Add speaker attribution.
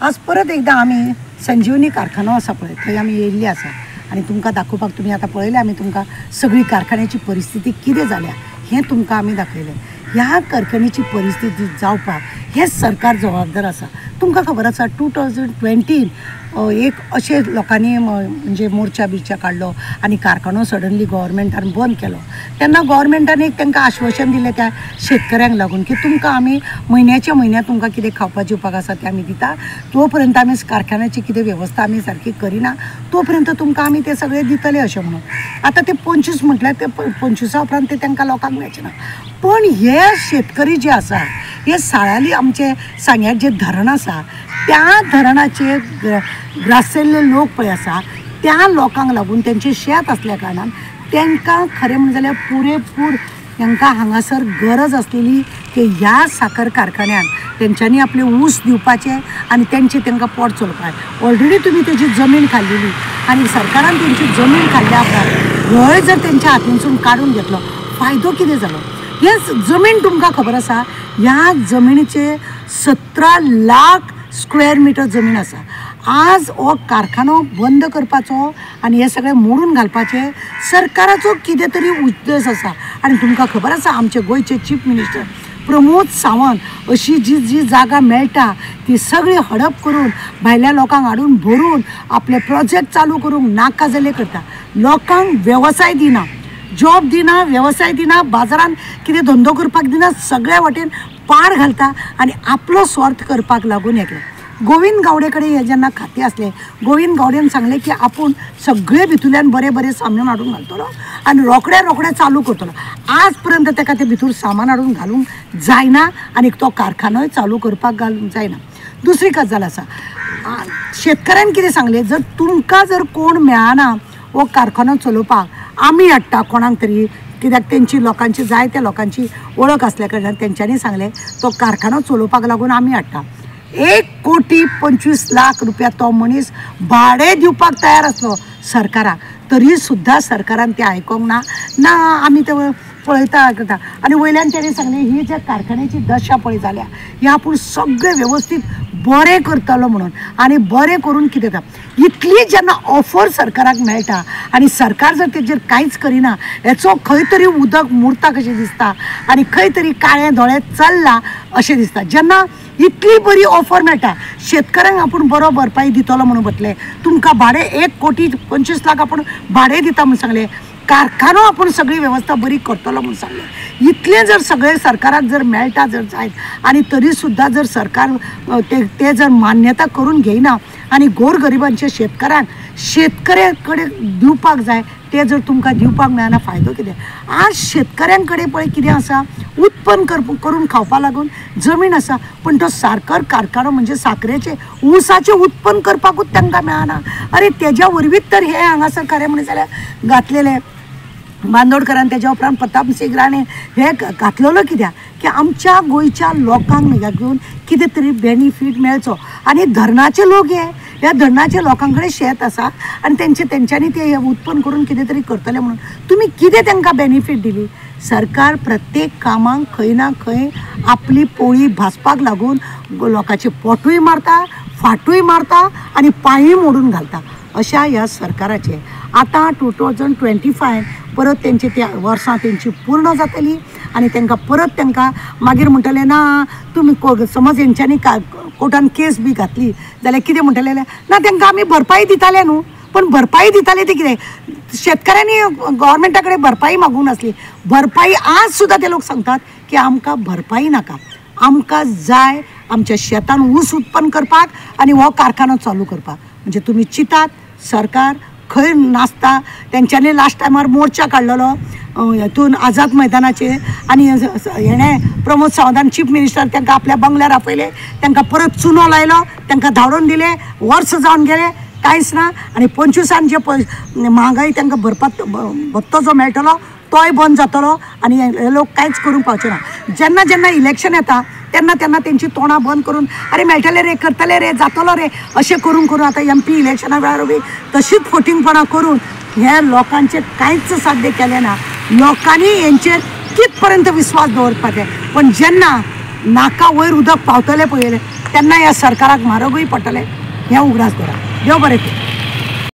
Speaker 1: आज परत एकदा आम्ही संजीवनी कारखानो आसा पळय थंय आमी येयल्ले आसा आनी तुमकां दाखोवपाक तुमी आतां पळयलें आमी तुमकां सगळी कारखान्याची परिस्थिती कितें जाल्या हें तुमकां आमी दाखयलें। ह्या कारखान्याची परिस्थिती जावपाक हें सरकार जबाबदार आसा। तुमकां खबर आसा 2020 एक अशे लोकांनी म्हणजे मोर्चा बिर्चा काडलो आनी कारखानो सडनली गव्हर्मेंटान बंद केलो। तेन्ना गव्हर्मेंटान एक तांकां आश्वासन दिलें त्या शेतकऱ्यांक लागून की तुमकां आमी म्हयन्याच्या म्हयन्याक तुमकां कितें खावपाक जेवपाक आसा तें आमी दिता, तो पर्यंत आमी कारखान्याची कितें वेवस्था आमी सारकी करिना, तो पर्यंत तुमकां आमी तें सगळें दितले अशें म्हणून। आतां ते 25 म्हटल्यार ते 25 उपरांत ते तांकां लोकांक मेळचें ना। पण हे शेतकरी जे आसा हे साळाली आमचे सांग्यार जे धरण आसा त्या धरणाचे ग्रासलेले लोक पळय आसा त्या लोकांक लागून तेंचें शेत आसल्या कारणान तांकां खरें म्हणलें जाल्यार पुरेपूर तांकां हांगासर गरज आसलेली की ह्या साखर कारखान्यान तेंच्यांनी आपले ऊस दिवपाचे आनी तेंचे तांकां पोट चलोवपाक। ऑलरेडी तुमी तेजी जमीन खाल्लेली आनी सरकारान तेंची जमीन खाल्ल्या उपरांत होय जर तेंच्या हातींसून काडून घेतलो फायदो कितें जालो? हे जमीन तुमकां खबर आसा ह्या जमिनीचे 17 लाख स्क्वेअर मिटर जमीन आसा। आज हो कारखानो बंद करपाचो आनी हे सगळें मोडून घालपाचें सरकाराचो कितें तरी उद्देश आसा। आनी तुमकां खबर आसा आमचे गोंयचे चीफ मिनिस्टर प्रमोद सावंत अशी जी जागा मेळटा ती सगळी हडप करून भायल्या लोकांक हाडून भरून आपले प्रोजेक्ट चालू करूंक नाका जाले करता। लोकांक वेवसाय दिना, जॉब दिना, वेवसाय दिना, बाजारान कितें धंदो करपाक दिना, सगळ्या वाटेन पाड घालता आनी आपलो स्वार्थ करपाक लागून हें केलें। गोविंद गावडे कडेन हे जेन्ना खातें आसलें गोविंद गावडेन सांगलें की आपूण सगळे भितूल्यान बरें बरें सामान हाडून घालतलो आनी रोखडें चालू करतलो। आज पर्यंत ताका ते भितूर सामान हाडून घालूंक जायना आनी तो कारखानोय चालू करपाक घालूंक जायना। दुसरी गजाल आसा शेतकऱ्यान कितें सांगलें जर तुमकां जर कोण मेळना हो कारखानो चलोवपाक आमी हाडटा कोणाक तरी, कित्याक तेंची लोकांची जायत्या लोकांची वळख आसल्या कारणान तेंच्यांनी सांगलें तो कारखानो चलोवपाक लागून आमी हाडटा। 1,25,00,000 रुपया तो मनीस भाडें दिवपाक तयार आसलो सरकाराक, तरी सुद्दां सरकारान तें आयकोंक ना आमी तें पळयता करता। आनी वयल्यान तेणी सांगलें ही ज्या कारखान्याची दशा पळय जाल्या ही आपूण सगळें वेवस्थीत बरें करतलो म्हणून आनी बरें करून कितें जाता इतली जेन्ना ऑफर सरकाराक मेळटा आनी सरकार जर तेजेर कांयच करिना हेचो खंय तरी उदक मुरता कशें दिसता आनी खंय तरी काळें दोळे चल्ला अशें दिसता। जेन्ना इतली बरी ऑफर मेळटा शेतकऱ्यांक आपूण बरो भरपाई दितलो म्हणून बसले, तुमकां भाडें 1,25,00,000 आपूण भाडें दिता म्हणून सांगलें, कारखानो आपूण सगळी वेवस्था बरी करतलो म्हणून सांगलें। इतलें जर सगळें सरकाराक जर मेळटा जर जायत आनी तरी सुद्दां जर सरकार ते जर मान्यता करून घेयना आनी गोरगरिबांच्या शेतकऱ्यां कडेन दिवपाक जाय ते जर तुमकां दिवपाक मेळना फायदो कितें? आज शेतकऱ्यां कडेन पळय कितें आसा उत्पन्न करून खावपा लागून जमीन आसा पण तो साखर कारखानो म्हणजे साखरेचे ऊसाचें उत्पन्न करपाकूच तांकां मेळना। अरे तेज्या वरवींच तर हे हांगासर खरें म्हणलें जाल्यार घातलेले बांदोडकरान तेज्या उपरांत प्रताप सिंग राणे हे घातलेलो कित्याक की आमच्या गोंयच्या लोकांक घेवन कितें तरी बेनिफीट मेळचो। आनी धरणाचे लोक ह्या धरणाच्या लोकां कडेन शेत आसा आनी तेंच्यांनी ते उत्पन्न करून कितें तरी करतले म्हणून तुमी कितें तांकां बेनिफीट दिली? सरकार प्रत्येक कामाक खंय ना खंय आपली पोळी भाजपाक लागून लोकांचे पोटूय मारता, फाटूय मारता आनी पांय मोडून घालता। अशा ह्या सरकाराचे आतां 2025 परत तेंची त्या वर्सां तेंची पूर्ण जातली आनी तांकां परत तांकां मागीर म्हणटले ना तुमी समज हेंच्यांनी कोर्टान केस बी घातली जाल्यार कितें म्हणटले ना तांकां आमी भरपाई दिताले न्हू, पण भरपाई दिताले ते कितें? शेतकऱ्यांनी गव्हर्मेंटा कडेन भरपाई मागूंक नासली। भरपाई आज सुद्दां ते लोक सांगतात की आमकां भरपाई नाका, आमकां जाय आमच्या शेतान ऊस उत्पन्न करपाक आनी हो कारखानो चालू करपाक। म्हणजे तुमी चितात सरकार खंय नासता? तेंच्यांनी लास्ट टायमार मोर्चा काडलेलो हितून आझाद मैदानाचेर आनी हेणें प्रमोद सावंतान चीफ मिनिस्टर तांकां आपल्या बंगल्यार आपयले, तांकां परत चुनो लायलो, तांकां धाडून दिले, वर्स जावन गेले कांयच ना। आनी 25 जे महागाई तांकां भत्तो जो मेळटलो तोय बंद जातलो आनी हे लोक कांयच करूंक पावचे ना। जेन्ना इलेक्शन येता तेन्ना तेंची तोंडां बंद करून अरे मेळटले रे, करतले रे, जातलो रे अशें करून आतां MP इलेक्शना वेळार बी तशीच फोटिंगपणां करून हे लोकांचे कांयच साध्य केलें ना। लोकांनी हेंचेर कित पर्यंत विस्वास दवरपाचें, पण जेन्ना नाका वयर उदक पावतले पळयलें तेन्ना ह्या सरकाराक म्हारगूय पडटलें हें उगडास दवरा. देव बरें करूं.